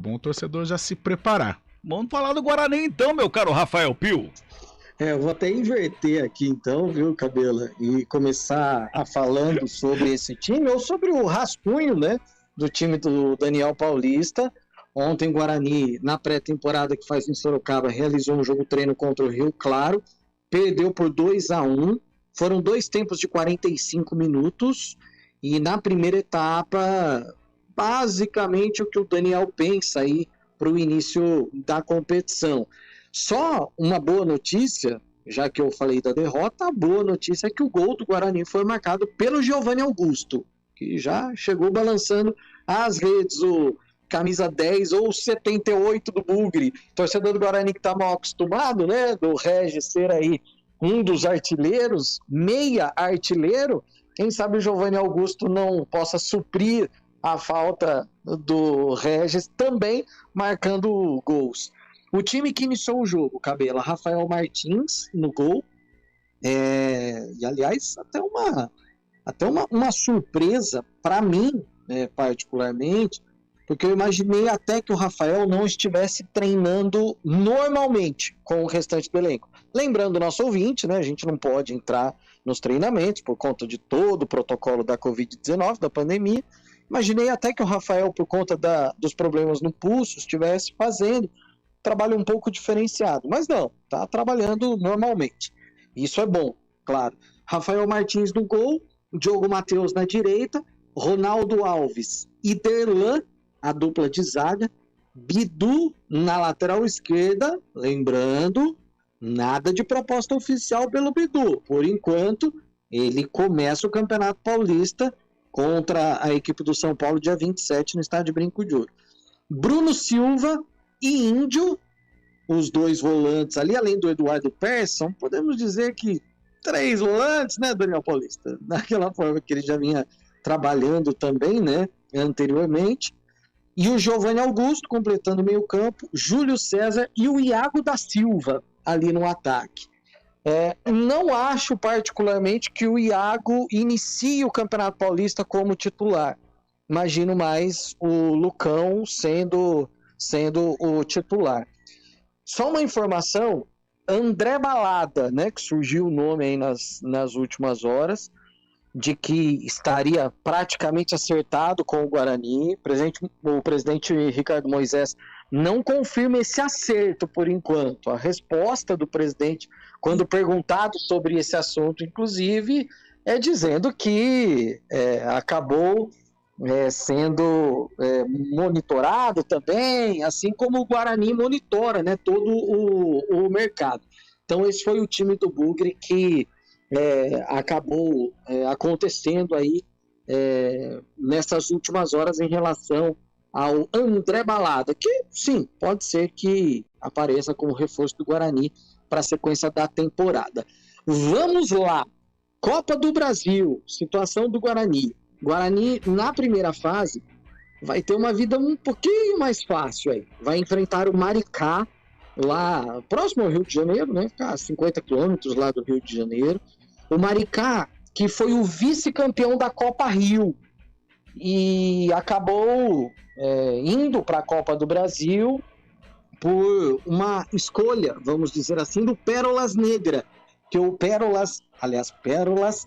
Bom o torcedor já se preparar. Vamos falar do Guarani então, meu caro Rafael Pio. Eu vou até inverter aqui então, viu, Cabela? E começar falando sobre esse time, ou sobre o rascunho, né, do time do Daniel Paulista. Ontem o Guarani, na pré-temporada que faz em Sorocaba, realizou um jogo treino contra o Rio Claro, perdeu por 2-1, foram 2 tempos de 45 minutos, e na primeira etapa, basicamente o que o Daniel pensa aí para o início da competição. Só uma boa notícia, já que eu falei da derrota, a boa notícia é que o gol do Guarani foi marcado pelo Giovanni Augusto, que já chegou balançando as redes, o camisa 10 ou 78 do Bugre, torcedor do Guarani que está mal acostumado, né, do Regis ser aí um dos artilheiros, meia artilheiro, quem sabe o Giovanni Augusto não possa suprir a falta do Regis, também marcando gols. O time que iniciou o jogo, Cabela, Rafael Martins no gol, e aliás, até uma surpresa para mim, particularmente, porque eu imaginei até que o Rafael não estivesse treinando normalmente com o restante do elenco. Lembrando o nosso ouvinte, né, a gente não pode entrar nos treinamentos por conta de todo o protocolo da Covid-19, da pandemia. Imaginei até que o Rafael, por conta dos problemas no pulso, estivesse fazendo trabalho um pouco diferenciado, mas não, tá trabalhando normalmente. Isso é bom, claro. Rafael Martins no gol, Diogo Matheus na direita, Ronaldo Alves e Derlan, a dupla de zaga, Bidu na lateral esquerda, lembrando, nada de proposta oficial pelo Bidu. Por enquanto, ele começa o Campeonato Paulista contra a equipe do São Paulo dia 27 no estádio Brinco de Ouro. Bruno Silva e Índio, os 2 volantes ali, além do Eduardo Persson, podemos dizer que 3 volantes, né, Daniel Paulista? Daquela forma que ele já vinha trabalhando também, né, anteriormente. E o Giovanni Augusto completando o meio campo, Júlio César e o Iago da Silva ali no ataque. Não acho particularmente que o Iago inicie o Campeonato Paulista como titular. Imagino mais o Lucão sendo o titular. Só uma informação, André Balada, né, que surgiu o nome aí nas últimas horas, de que estaria praticamente acertado com o Guarani. O presidente Ricardo Moisés não confirma esse acerto por enquanto. A resposta do presidente, quando perguntado sobre esse assunto, inclusive, é dizendo que acabou sendo monitorado também, assim como o Guarani monitora, né, todo o mercado. Então esse foi o time do Bugre que acabou acontecendo aí nessas últimas horas em relação ao André Balada, que sim, pode ser que apareça como reforço do Guarani para a sequência da temporada. Vamos lá, Copa do Brasil, situação do Guarani. Guarani, na primeira fase, vai ter uma vida um pouquinho mais fácil aí. Vai enfrentar o Maricá, lá próximo ao Rio de Janeiro, né? Ficar a 50 quilômetros lá do Rio de Janeiro. O Maricá, que foi o vice-campeão da Copa Rio e acabou indo para a Copa do Brasil por uma escolha, vamos dizer assim, do Pérolas Negra, que o Pérolas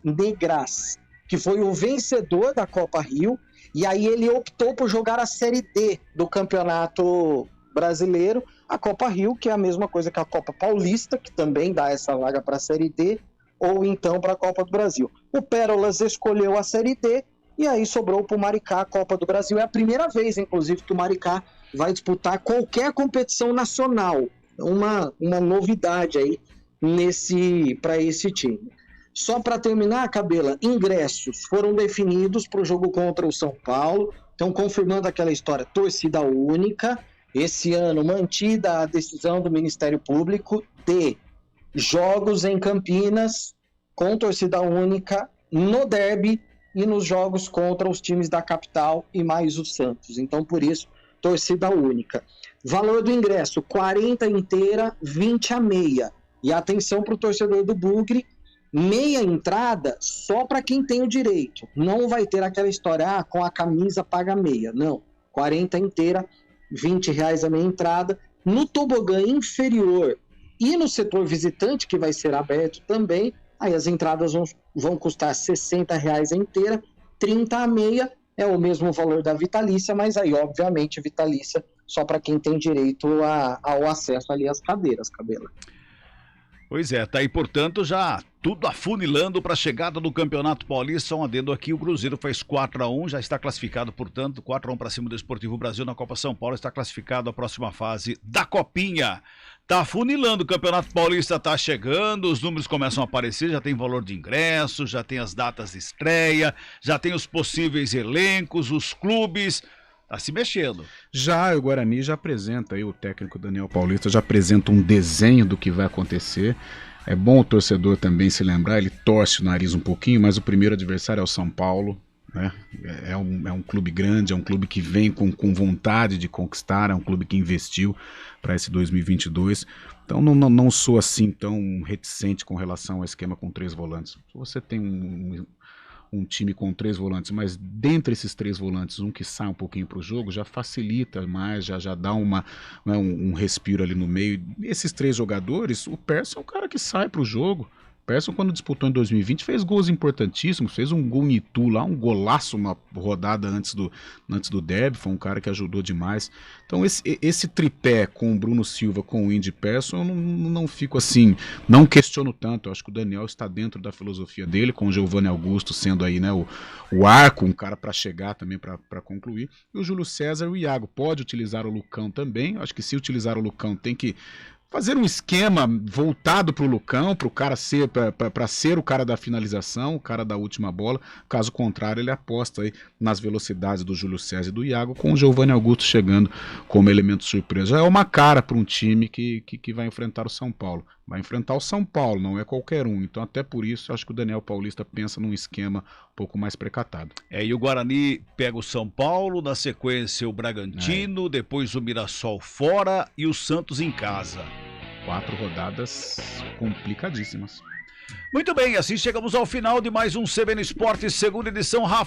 Negras, que foi o vencedor da Copa Rio, e aí ele optou por jogar a Série D do Campeonato Brasileiro, a Copa Rio, que é a mesma coisa que a Copa Paulista, que também dá essa vaga para a Série D, ou então para a Copa do Brasil. O Pérolas escolheu a Série D, e aí sobrou para o Maricá a Copa do Brasil. É a primeira vez, inclusive, que o Maricá vai disputar qualquer competição nacional. Uma novidade aí para esse time. Só para terminar, Cabela, ingressos foram definidos para o jogo contra o São Paulo. Então, confirmando aquela história, torcida única. Esse ano, mantida a decisão do Ministério Público de jogos em Campinas com torcida única no derby e nos jogos contra os times da capital e mais o Santos. Então, por isso, torcida única. Valor do ingresso, 40 inteira, 20 a meia. E atenção para o torcedor do Bugre, meia entrada só para quem tem o direito. Não vai ter aquela história, com a camisa paga meia. Não, 40 inteira R$ 20 a meia entrada. No tobogã inferior e no setor visitante, que vai ser aberto também, aí as entradas vão custar R$ 60 a inteira, 30 a meia, é o mesmo valor da vitalícia, mas aí, obviamente, vitalícia só para quem tem direito ao acesso ali às cadeiras, Cabela. Pois é, tá aí, portanto, já tudo afunilando para a chegada do Campeonato Paulista. Um adendo aqui, o Cruzeiro fez 4-1, já está classificado, portanto, 4-1 para cima do Esportivo Brasil na Copa São Paulo, está classificado à próxima fase da Copinha. Tá afunilando, o Campeonato Paulista tá chegando, os números começam a aparecer, já tem valor de ingresso, já tem as datas de estreia, já tem os possíveis elencos, os clubes... Tá se mexendo. Já o Guarani já apresenta aí, o técnico Daniel Paulista já apresenta um desenho do que vai acontecer. É bom o torcedor também se lembrar, ele torce o nariz um pouquinho, mas o primeiro adversário é o São Paulo, né? É um clube grande, é um clube que vem com vontade de conquistar, é um clube que investiu para esse 2022. Então não sou assim tão reticente com relação ao esquema com 3 volantes. Se você tem um time com 3 volantes, mas dentre esses 3 volantes, um que sai um pouquinho para o jogo, já facilita mais, já dá um respiro ali no meio. E esses 3 jogadores, o Persson é um cara que sai para o jogo. O Persson, quando disputou em 2020, fez gols importantíssimos, fez um gol em Itu lá, um golaço, uma rodada antes do derby, foi um cara que ajudou demais. Então esse tripé com o Bruno Silva, com o Indy Persson, eu não fico assim, não questiono tanto. Eu acho que o Daniel está dentro da filosofia dele, com o Giovanni Augusto sendo aí, né, o arco, um cara para chegar também, para concluir. E o Júlio César e o Iago. Pode utilizar o Lucão também, eu acho que se utilizar o Lucão tem que fazer um esquema voltado para o Lucão, para o cara ser, para ser o cara da finalização, o cara da última bola. Caso contrário, ele aposta aí nas velocidades do Júlio César e do Iago, com o Giovanni Augusto chegando como elemento surpresa. Já é uma cara para um time que vai enfrentar o São Paulo. Vai enfrentar o São Paulo, não é qualquer um. Então, até por isso, acho que o Daniel Paulista pensa num esquema um pouco mais precatado. E o Guarani pega o São Paulo, na sequência o Bragantino, depois o Mirassol fora e o Santos em casa. 4 rodadas complicadíssimas. Muito bem, assim chegamos ao final de mais um CBN Esportes, segunda edição. Rafa